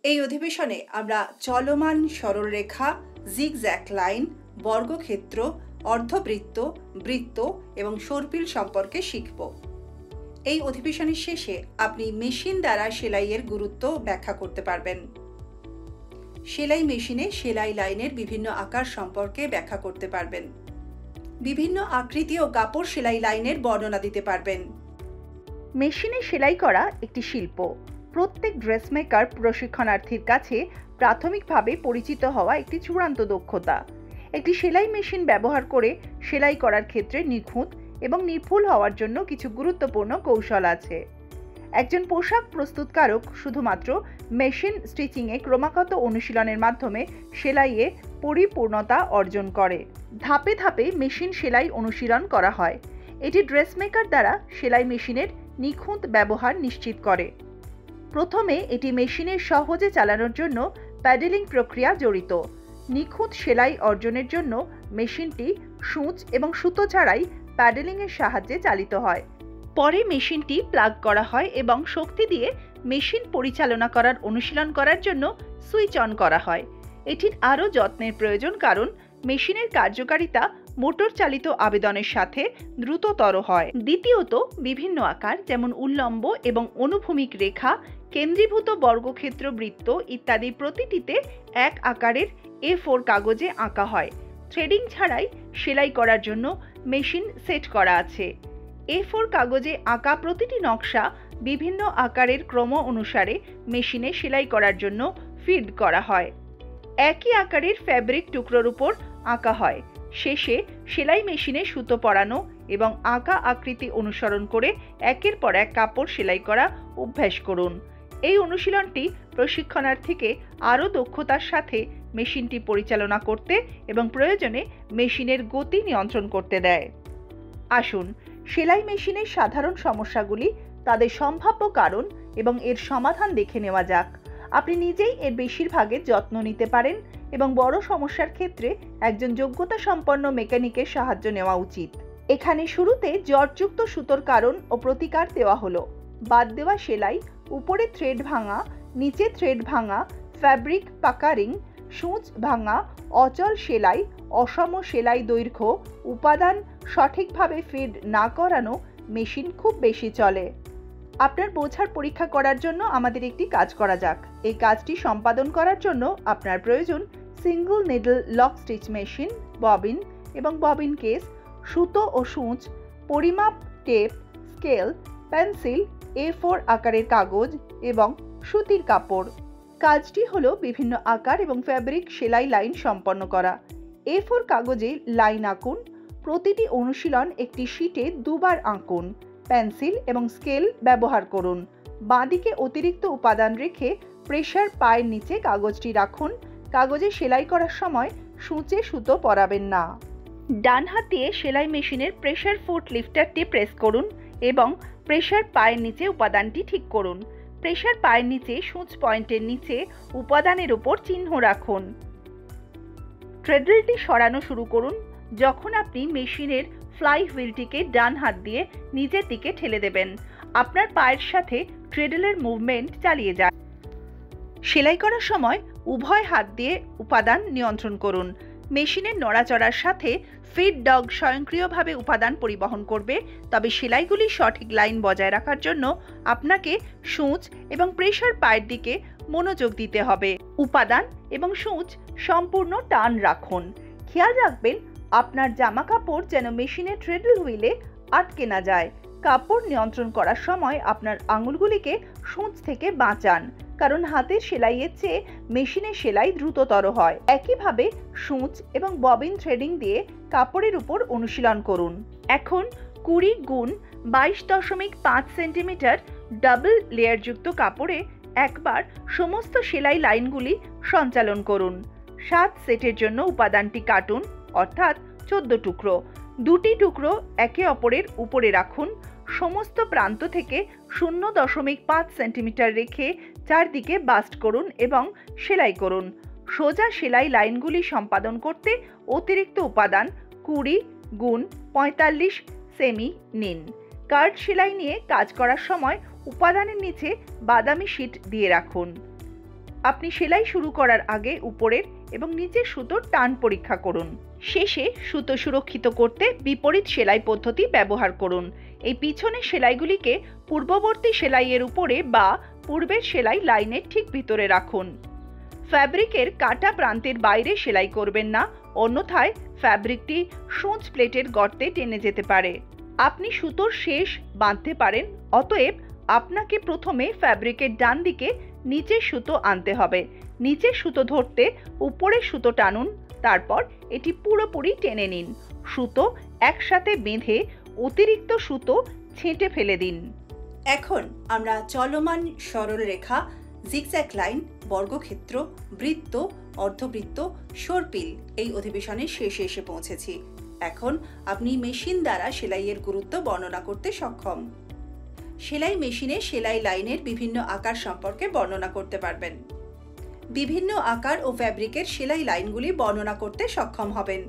এই অধিবেশনে আমরা চলমান সরলরেখা, জিগজ্যাগ লাইন, বর্গক্ষেত্র, অর্ধবৃত্ত, বৃত্ত এবং সর্পিল সম্পর্কে শিখব। এই অধিবেশনের শেষে আপনি মেশিন দ্বারা সেলাইয়ের গুরুত্ব ব্যাখ্যা করতে পারবেন। সেলাই মেশিনে সেলাই লাইনের বিভিন্ন আকার সম্পর্কে ব্যাখ্যা করতে পারবেন। বিভিন্ন আকৃতি ও কাপড় সেলাই লাইনের বর্ণনা দিতে পারবেন। মেশিনে সেলাই করা একটি শিল্প। প্রত্যেক ড্রেসমেকার প্রশিক্ষণার্থীর কাছে প্রাথমিকভাবে পরিচিত হওয়া একটি চূড়ান্ত দক্ষতা। একটি সেলাই মেশিন ব্যবহার করে সেলাই করার ক্ষেত্রে নিখুঁত এবং নির্ভুল হওয়ার জন্য কিছু গুরুত্বপূর্ণ কৌশল আছে। একজন পোশাক প্রস্তুতকারক শুধুমাত্র মেশিন স্টিচিংয়ে ক্রমাগত অনুশীলনের মাধ্যমে সেলাইয়ে পরিপূর্ণতা অর্জন করে। ধাপে ধাপে মেশিন সেলাই অনুশীলন করা হয়। এটি ড্রেসমেকার দ্বারা সেলাই মেশিনের নিখুঁত ব্যবহার নিশ্চিত করে। প্রথমে এটি মেশিনের সহজে চালানোর জন্য প্যাডেলিং প্রক্রিয়া জড়িত। নিখুঁত সেলাই অর্জনের জন্য মেশিনটি সূচ এবং সুতো ছাড়াই প্যাডেলিংয়ের সাহায্যে চালিত হয়। পরে মেশিনটি প্লাগ করা হয় এবং শক্তি দিয়ে মেশিন পরিচালনা করার অনুশীলন করার জন্য সুইচ অন করা হয়। এটির আরও যত্নের প্রয়োজন, কারণ মেশিনের কার্যকারিতা মোটর চালিত আবেদনের সাথে দ্রুততর হয়। দ্বিতীয়ত, বিভিন্ন আকার যেমন উল্লম্ব এবং অনুভূমিক রেখা, কেন্দ্রীভূত বর্গক্ষেত্র, বৃত্ত ইত্যাদি প্রতিটিতে এক আকারের A4 কাগজে আঁকা হয়। থ্রেডিং ছাড়াই সেলাই করার জন্য মেশিন সেট করা আছে। A4 কাগজে আঁকা প্রতিটি নকশা বিভিন্ন আকারের ক্রম অনুসারে মেশিনে সেলাই করার জন্য ফিড করা হয়। একই আকারের ফ্যাব্রিক টুকরোর উপর আঁকা হয়। শেষে সেলাই মেশিনে সুতো পরানো এবং আঁকা আকৃতি অনুসরণ করে একের পর এক কাপড় সেলাই করা অভ্যাস করুন। এই অনুশীলনটি প্রশিক্ষণার্থীকে আরও দক্ষতার সাথে মেশিনটি পরিচালনা করতে এবং প্রয়োজনে মেশিনের গতি নিয়ন্ত্রণ করতে দেয়। আসুন সেলাই মেশিনের সাধারণ সমস্যাগুলি, তাদের সম্ভাব্য কারণ এবং এর সমাধান দেখে নেওয়া যাক। আপনি নিজেই এর বেশিরভাগের যত্ন নিতে পারেন এবং বড় সমস্যার ক্ষেত্রে একজন যোগ্যতা সম্পন্ন মেকানিকের সাহায্য নেওয়া উচিত। এখানে শুরুতে জটযুক্ত সুতোর কারণ ও প্রতিকার দেওয়া হলো। বাদ দেওয়া সেলাই, উপরে থ্রেড ভাঙা, নিচে থ্রেড ভাঙা, ফ্যাব্রিক পাকারিং, সূচ ভাঙা, অচল সেলাই, অসম সেলাই দৈর্ঘ্য, উপাদান সঠিকভাবে ফিড না করানো মেশিন খুব বেশি চলে। আপনার বোঝার পরীক্ষা করার জন্য আমাদের একটি কাজ করা যাক। এই কাজটি সম্পাদন করার জন্য আপনার প্রয়োজন single needle lock stitch machine, bobbin এবং ববিন কেস, সুতো ও সূচ, পরিমাপ টেপ, স্কেল, পেন্সিল, A4 আকারের কাগজ এবং সুতির কাপড়। কাজটি হলো বিভিন্ন আকার এবং ফ্যাব্রিক সেলাই লাইন সম্পন্ন করা। A4 কাগজে লাইন আঁকুন। প্রতিটি অনুশীলন একটি শীটে দুবার আঁকুন। পেন্সিল এবং স্কেল ব্যবহার করুন। বাঁদিকে অতিরিক্ত উপাদান রেখে প্রেসার পায়ের নিচে কাগজটি রাখুন। কাগজে সেলাই করার সময় সূচে সুতো পরাবেন না। ডান হাত দিয়ে সেলাই মেশিনের প্রেসার ফুট লিফটারটি প্রেস করুন এবং প্রেসার পায়ের নিচে উপাদানটি ঠিক করুন। প্রেসার পায়ের নিচে সূচ পয়েন্টের নিচে উপাদানের উপর চিহ্ন রাখুন। থ্রেডলটি সরানো শুরু করুন যখন আপনি মেশিনের ফ্লাই হুইলটিকে ডান হাত দিয়ে নিচের দিকে ঠেলে দেবেন। আপনার পায়ের সাথে ট্রেডলের মুভমেন্ট চালিয়ে যান। সেলাই করার সময় উভয় হাত দিয়ে উপাদান নিয়ন্ত্রণ করুন। মেশিনের নড়াচড়ার সাথে ফিড ডগ স্বয়ংক্রিয়ভাবে উপাদান পরিবহন করবে, তবে সেলাইগুলি সঠিক লাইন বজায় রাখার জন্য আপনাকে সূচ এবং প্রেসার পায়ের দিকে মনোযোগ দিতে হবে। উপাদান এবং সূচ সম্পূর্ণ টান রাখুন। খেয়াল রাখবেন আপনার জামা কাপড় যেন মেশিনের ট্রেডল হুইলে আটকে না যায়। কাপড় নিয়ন্ত্রণ করার সময় আপনার আঙুলগুলিকে সূচ থেকে বাঁচান, কারণ হাতের সেলাইয়ের চেয়ে মেশিনের সেলাই দ্রুততর হয়। একইভাবে সূচ এবং ববিন থ্রেডিং দিয়ে কাপড়ের উপর অনুশীলন করুন। এখন 20x22.5 সেন্টিমিটার ডাবল লেয়ারযুক্ত কাপড়ে একবার সমস্ত সেলাই লাইনগুলি সঞ্চালন করুন। 7 সেটের জন্য উপাদানটি কাটুন, অর্থাৎ 14 টুকরো। দুটি টুকরো একে অপরের উপরে রাখুন। সমস্ত প্রান্ত থেকে 0.5 সেন্টিমিটার রেখে চারদিকে বাস্ট করুন এবং সেলাই করুন। সোজা সেলাই লাইনগুলি সম্পাদন করতে অতিরিক্ত উপাদান 20x45 সেমি নিন। কার্ড সেলাই নিয়ে কাজ করার সময় উপাদানের নিচে বাদামি শীট দিয়ে রাখুন। আপনি সেলাই শুরু করার আগে উপরের এবং নিচের সুতোর টান পরীক্ষা করুন। শেষে সুতো সুরক্ষিত করতে বিপরীত সেলাই পদ্ধতি ব্যবহার করুন। এই পিছনের সেলাইগুলিকে পূর্ববর্তী সেলাইয়ের উপরে বা পূর্বের সেলাই লাইনের ঠিক ভিতরে রাখুন। ফ্যাব্রিকের কাটা প্রান্তের বাইরে সেলাই করবেন না, অন্যথায় ফ্যাব্রিকটি সূচ প্লেটের গর্তে টেনে যেতে পারে। আপনি সুতোর শেষ বাঁধতে পারেন, অতএব আপনাকে প্রথমে ফ্যাব্রিকের ডান দিকে নিচের সুতো আনতে হবে। নিচের সুতো ধরতে উপরের সুতো টানুন, তারপর এটি পুরোপুরি টেনে নিন। সুতো একসাথে বেঁধে অতিরিক্ত সুতো ছেঁটে ফেলে দিন। এখন আমরা চলমান সরল রেখা, জিগজ্যাগ লাইন, বর্গক্ষেত্র, বৃত্ত, অর্ধবৃত্ত, সর্পিল এই অধিবেশনের শেষে এসে পৌঁছেছি। এখন আপনি মেশিন দ্বারা সেলাইয়ের গুরুত্ব বর্ণনা করতে সক্ষম। সেলাই মেশিনে সেলাই লাইনের বিভিন্ন আকার সম্পর্কে বর্ণনা করতে পারবেন। বিভিন্ন আকার ও ফ্যাব্রিকের সেলাই লাইনগুলি বর্ণনা করতে সক্ষম হবেন।